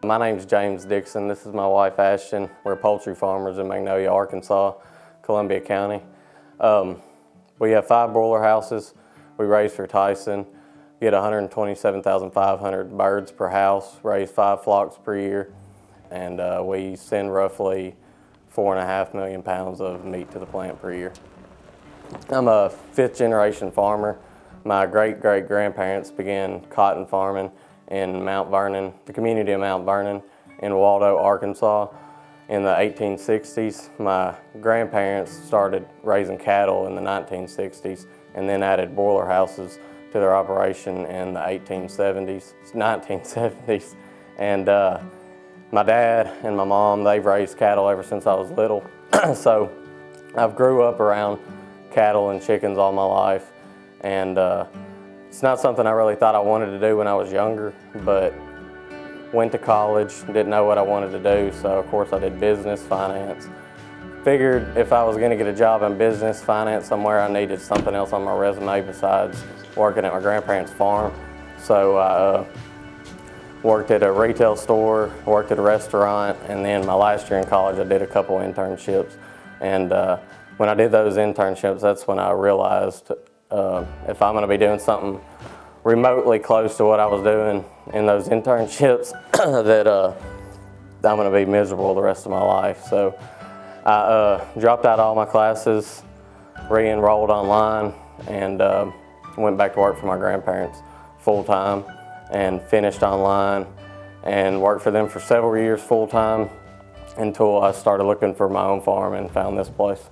My name's James Dixon. This is my wife, Ashton. We're poultry farmers in Magnolia, Arkansas, Columbia County. We have 5 broiler houses. We raise for Tyson, get 127,500 birds per house, raise 5 flocks per year, and we send roughly 4.5 million pounds of meat to the plant per year. I'm a 5th generation farmer. My great-great-grandparents began cotton farming in Mount Vernon, the community of Mount Vernon in Waldo, Arkansas in the 1860s. My grandparents started raising cattle in the 1960s and then added broiler houses to their operation in the 1970s. And my dad and my mom, they've raised cattle ever since I was little. So I've grew up around cattle and chickens all my life. And it's not something I really thought I wanted to do when I was younger, but went to college, didn't know what I wanted to do, so of course I did business, finance. Figured if I was gonna get a job in business, finance somewhere, I needed something else on my resume besides working at my grandparents' farm. So I worked at a retail store, worked at a restaurant, and then my last year in college I did a couple internships. And when I did those internships, that's when I realized if I'm gonna be doing something remotely close to what I was doing in those internships, that I'm gonna be miserable the rest of my life. So I dropped out all my classes, re-enrolled online, and went back to work for my grandparents full-time and finished online and worked for them for several years full-time until I started looking for my own farm and found this place.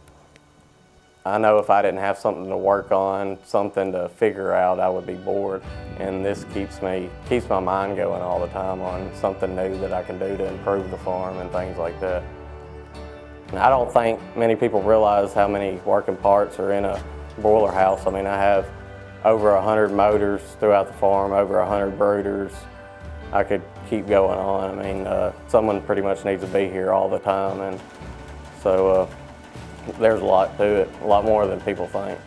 I know if I didn't have something to work on, something to figure out, I would be bored. And this keeps my mind going all the time on something new that I can do to improve the farm and things like that. And I don't think many people realize how many working parts are in a broiler house. I mean, I have over 100 motors throughout the farm, over 100 brooders. I could keep going on. I mean, someone pretty much needs to be here all the time. And so, there's a lot to it, a lot more than people think.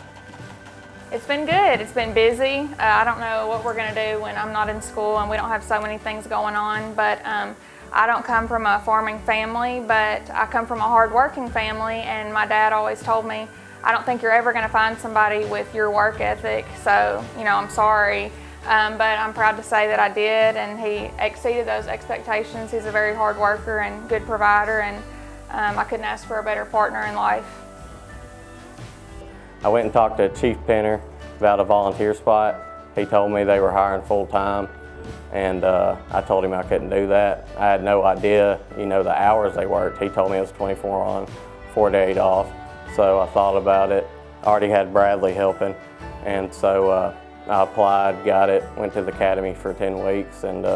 It's been good. It's been busy. I don't know what we're going to do when I'm not in school and we don't have so many things going on, but I don't come from a farming family, but I come from a hard-working family, and my dad always told me, I don't think you're ever going to find somebody with your work ethic, so, you know, I'm sorry, but I'm proud to say that I did, and he exceeded those expectations. He's a very hard worker and good provider, and I couldn't ask for a better partner in life. I went and talked to Chief Penner about a volunteer spot. He told me they were hiring full-time, and I told him I couldn't do that. I had no idea, you know, the hours they worked. He told me it was 24 on, 4 days off. So I thought about it. I already had Bradley helping, and so I applied, got it, went to the academy for 10 weeks, and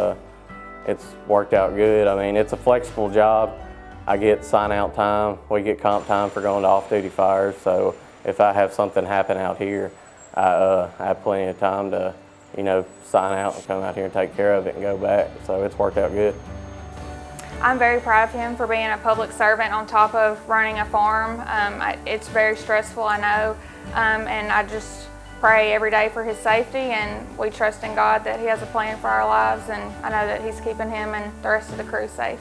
it's worked out good. I mean, it's a flexible job. I get sign-out time. We get comp time for going to off-duty fires. So if I have something happen out here, I have plenty of time to, you know, sign out and come out here and take care of it and go back. So it's worked out good. I'm very proud of him for being a public servant on top of running a farm. It's very stressful, I know, and I just pray every day for his safety, and we trust in God that he has a plan for our lives, and I know that he's keeping him and the rest of the crew safe.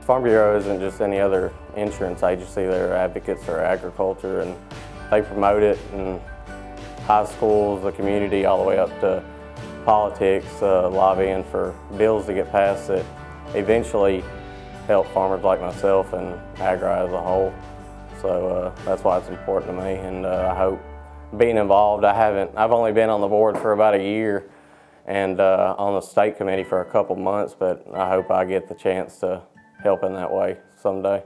Farm Bureau isn't just any other insurance agency. They're advocates for agriculture, and they promote it in high schools, the community, all the way up to politics, lobbying for bills to get passed that eventually help farmers like myself and agri as a whole. So that's why it's important to me, and I hope being involved. I've only been on the board for about a year and on the state committee for a couple months, but I hope I get the chance to help in that way someday.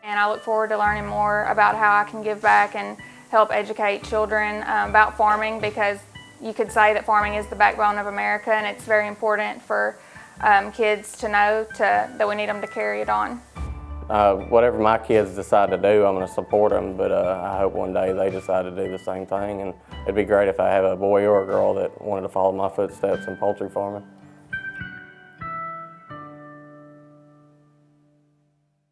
And I look forward to learning more about how I can give back and help educate children about farming, because you could say that farming is the backbone of America, and it's very important for kids to know that we need them to carry it on. Whatever my kids decide to do, I'm going to support them, but I hope one day they decide to do the same thing, and it'd be great if I have a boy or a girl that wanted to follow my footsteps in poultry farming.